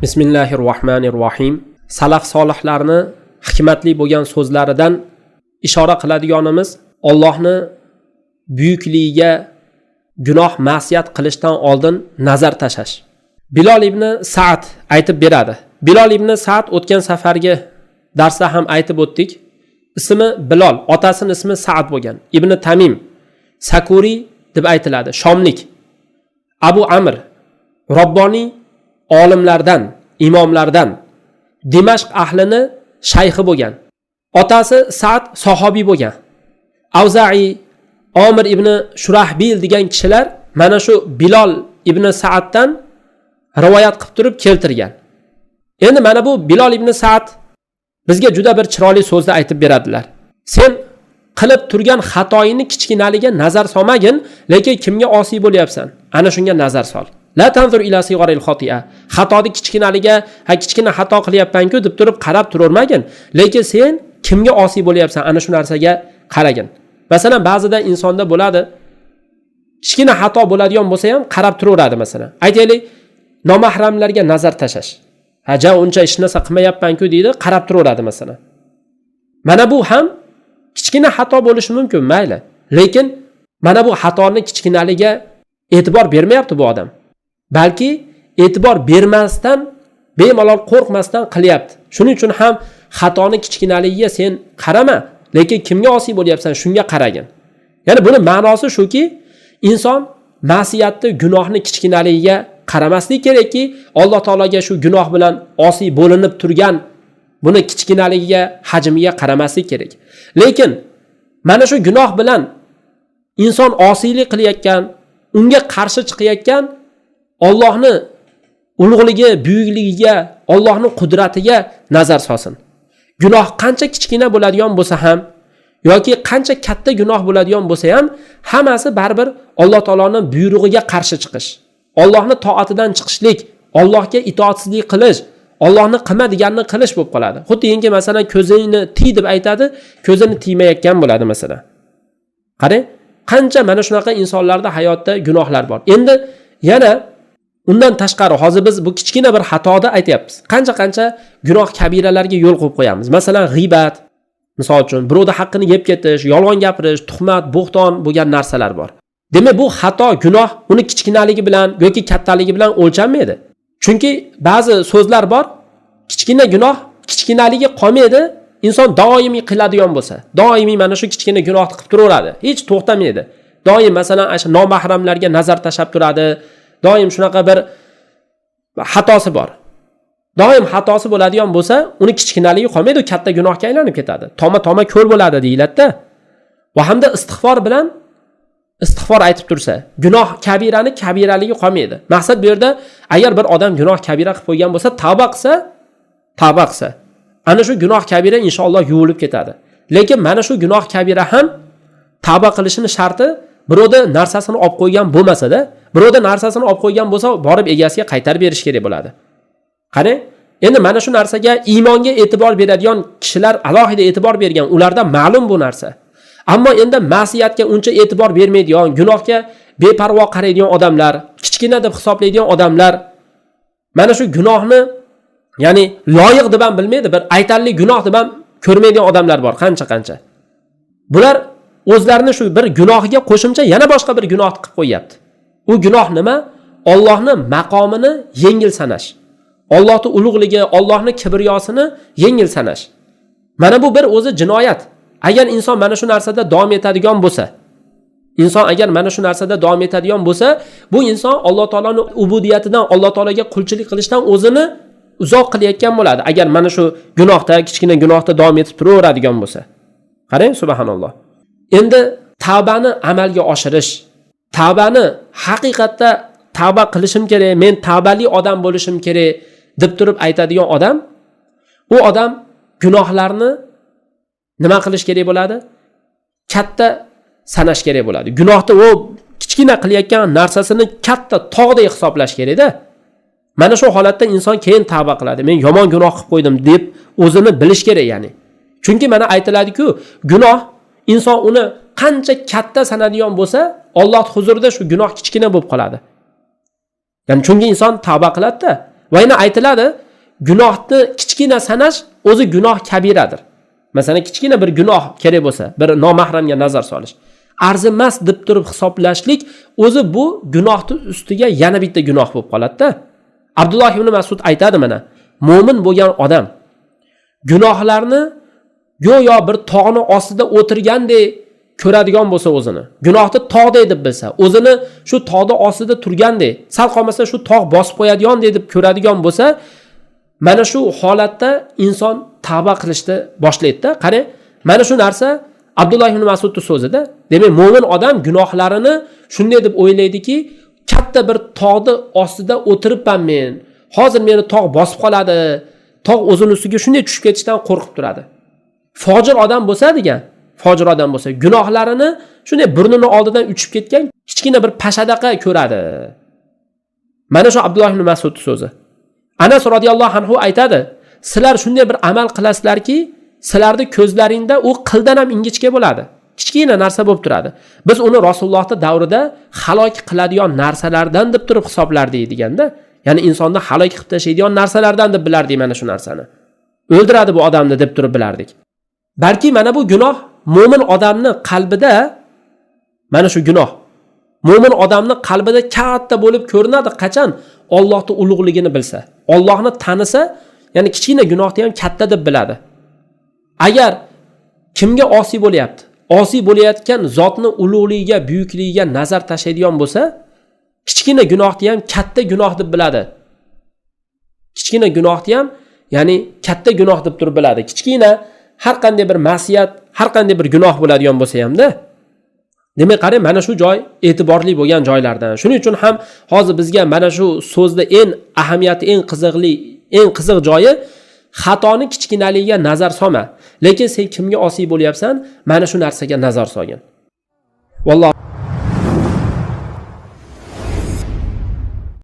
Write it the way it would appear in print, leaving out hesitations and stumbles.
Bismillahirrohmanirrohim. Salaf solihlarni hikmatli bo'lgan so'zlaridan ishora qiladiganimiz Allohni buyukligiga gunoh ma'siyat qilishdan oldin nazar tashlash. Bilol ibn Sa'd aytib beradi. Bilol ibn Sa'd o'tgan safargi darsda ham aytib o'tdik. Ismi Bilol, otasining ismi Sa'd bo'lgan. Ibn Tamim Sakuri deb aytiladi, Shomlik. Abu Amr Robboniy olimlardan, imomlardan, Dimashq ahlini shayxi bo'lgan. Otasi Sa'd sahobiy bo'lgan. Avza'i, Omir ibn Shurahbil degan kishilar mana shu Bilol ibn Sa'ddan rivoyat qilib turib keltirgan. Endi mana bu Bilol ibn Sa'd bizga juda bir chiroyli so'zni aytib beradilar. Sen qilib turgan xatoyini kichkinaligiga nazar solmagin, lekin kimga osiy bo'lyapsan? Ana shunga nazar sol. La tanzur ila sig'aril xoti'a. Xatoni kichkinaligiga, kichkina xato qilyapman-ku deb turib qarab turavermagin, lekin sen kimga osiy bo'lyapsan? Ana shu narsaga qaragin. Masalan, ba'zida insonda bo'ladi, kichkina xato bo'ladigan bo'lsa ham qarab turaveradi masalan. Aytaylik, nomahramlarga nazar tashlash. Haja uncha hech narsa qilmayapman-ku deydi, qarab turaveradi masalan. Mana bu ham kichkina xato bo'lishi mumkin, mayli. Lekin mana bu xatoni kichkinaligiga e'tibor bermayapti bu odam. Balki e'tibor bermasdan, bemalol qo'rqmasdan qilyapti. Shuning uchun ham xatoni kichkinaligiga sen qarama, lekin kimga osiy bo'lyapsan, shunga qaragin. Ya'ni buni ma'nosi shuki, inson ma'siyatni, gunohni kichkinaligiga qaramaslik kerakki, Alloh taologa shu gunoh bilan osiy bo'linib turgan buni kichkinaligiga, hajmiga qaramaslik kerak. Lekin mana shu gunoh bilan inson osiylik qilayotgan, unga qarshi chiqayotgan Allohni ulug'ligi, buyukligiga, Allohning qudratiga nazar solsin. Gunoh qancha kichkina bo'ladigan bo'lsa ham yoki qancha katta gunoh bo'ladigan bo'lsa ham, hammasi baribir Alloh taoloning buyrug'iga qarshi chiqish. Allohning toatidan chiqishlik, Allohga itoatsizlik qilish, Allohning qilma deganini qilish bo'lib qoladi. Xuddiki masalan ko'zingni tiy deb aytadi, ko'zini tiymayotgan bo'ladi masalan. Qarang, qancha mana shunaqa insonlarda hayotda gunohlar bor. Endi yana undan tashqari hozir biz bu kichkina bir xatoda aytyapmiz. Qancha gunoh kabiralarga yo'l qo'yib qo'yamiz. Masalan, g'iybat, misol uchun birovning haqqini yeb ketish, yolg'on gapirish, tuhmat, bo'xton bo'lgan narsalar bor. Demak, bu xato, gunoh uni kichkinaligi bilan yoki kattaligi bilan o'lchanmaydi. Chunki ba'zi so'zlar bor, kichkina gunoh kichkinaligi qolmaydi, inson doimiy qiladigan bo'lsa, doimiy mana shu kichkina gunohni qilib turaveradi, hech to'xtamaydi. Doim masalan o'sha nomahramlarga nazar tashlab turadi, doim shunaqa bir xatosi bor. Doim xatosi bo'ladigan bo'lsa, uni kichkinaligi qolmaydi, katta gunohga aylanib ketadi. Toma ko'l bo'ladi deyiladi-da. Va hamda istig'for aytib tursa, gunoh kabirani kabiraligi qolmaydi. Maqsad bu yerda agar bir odam gunoh kabira qilib qo'ygan bo'lsa, tavba qilsa, ana shu gunoh kabira inshaalloh yuvilib ketadi. Lekin mana shu gunoh kabira ham tavba qilishini sharti birovda narsasini olib qo'ygan bo'lmasa-da, birovda narsasini olib qo'ygan bo'lsa, borib egasiga qaytarib berish kerak bo'ladi. Qarang, endi mana shu narsaga iymonga e'tibor beradigan kishilar alohida e'tibor bergan, ularda ma'lum bu narsa. Ammo endi ma'siyatga uncha e'tibor bermaydigan, gunohga beparvo qaraydigan odamlar, kichkina deb hisoblaydigan odamlar mana shu gunohni, ya'ni loyiq deb ham bilmaydi, bir aytarli gunoh deb ham ko'rmaydigan odamlar bor, qancha. Bular o'zlarini shu bir gunohiga qo'shimcha yana boshqa bir gunoh qilib qo'yapti. U gunoh nima? Allohning maqomini yengil sanash. Allohning ulug'ligi, Allohning kibriyosini yengil sanash. Mana bu bir o'zi jinoyat. Agar inson mana shu narsada davom etadigan bo'lsa, bu inson Alloh taoloning ubudiyatidan, Alloh taologa qulchilik qilishdan o'zini uzoq qilayotgan bo'ladi. Agar mana shu gunohda, kichkina gunohda davom etib turaveradigan bo'lsa. Qarang, subhanalloh. Endi tavbani amalga oshirish, tavbani haqiqatda tavba qilishim kerak, men tavbali odam bo'lishim kerak deb turib aytadigan odam, u odam gunohlarni nima qilish kerak bo'ladi? Katta sanash kerak bo'ladi. Gunohni u kichkina qilayotgan narsasini katta tog'dek hisoblash kerak-da. Mana shu holatda inson keyin tavba qiladi. Men yomon gunoh qilib qo'ydim deb o'zini bilish kerak, ya'ni. Chunki mana aytiladi-ku, gunoh inson uni qancha katta sanadigan bo'lsa, Alloh huzurida shu gunoh kichkina bo'lib qoladi. Ya'ni chunki inson tavba qiladi-da. Va yana aytiladi, gunohni kichkina sanash o'zi gunoh kabiradir. Masalan, kichkina bir gunoh kerak bo'lsa, bir nomahramga nazar solish, arzimas deb turib hisoblashlik o'zi bu gunohni ustiga yana bitta gunoh bo'lib qoladi-da. Abdulloh ibn Mas'ud aytadi mana, mo'min bo'lgan odam gunohlarni go'yo bir tog'ni ostida o'tirgandek ko'radigan bo'lsa o'zini, gunohni tog'day deb bilsa, o'zini shu tog'ni ostida turgandek, sal qolmasa shu tog' bosib qo'yadigandek deb ko'radigan bo'lsa, mana shu holatda inson tavba qilishni boshlaydi-da. Qarang, mana shu narsa Abdulloh ibn Mas'udning so'zida. Demak, mo'min odam gunohlarini shunday deb o'ylaydiki, katta bir tog'ni ostida o'tiribman men. Hozir meni tog' bosib qoladi. Tog' o'zini ustiga shunday tushib ketishdan qo'rqib turadi. Fojir odam bo'lsa degan, fojir odam bo'lsa, gunohlarini shunday burnining oldidan uchib ketgan kichkina bir pashadaqa ko'radi. Mana shu Abdulloh ibn Mas'udning so'zi. Anas radhiyallohu anhu aytadi, sizlar shunday bir amal qilasizlarki, sizlarning ko'zlaringda u qildan ham ingichka bo'ladi. Kichkina narsa bo'lib turadi. Biz uni Rasulullohning davrida halok qiladigan narsalardan deb turib hisoblardik deganda, ya'ni insonni halok qilib tashlaydigan narsalardan deb bilardik mana shu narsani. O'ldiradi bu odamni deb turib bilardik. Balki mana bu gunoh mo'min odamning qalbida, mana shu gunoh mo'min odamning qalbida katta bo'lib ko'rinadi qachon Allohning ulug'ligini bilsa, Allohni tanisa, ya'ni kichkina gunohni ham katta deb biladi. Agar kimga osiy bo'lyapti, osiy bo'layotgan zotning ulug'ligiga, buyukligiga nazar tashlaydigan bo'lsa, kichkina gunohni ham katta gunoh deb biladi. Kichkina gunohni ham, ya'ni katta gunoh deb turib biladi. Kichkina har qanday bir ma'siyat, har qanday bir gunoh bo'ladigan bo'lsa hamda, demak qarang, mana shu joy e'tiborli bo'lgan joylardan. Shuning uchun ham hozir bizga mana shu so'zda eng ahamiyati, eng qiziq joyi xatoni kichkinaligiga nazar solma. Lekin sen kimga osiy bo'lyapsan, mana shu narsaga nazar solgin. Valloh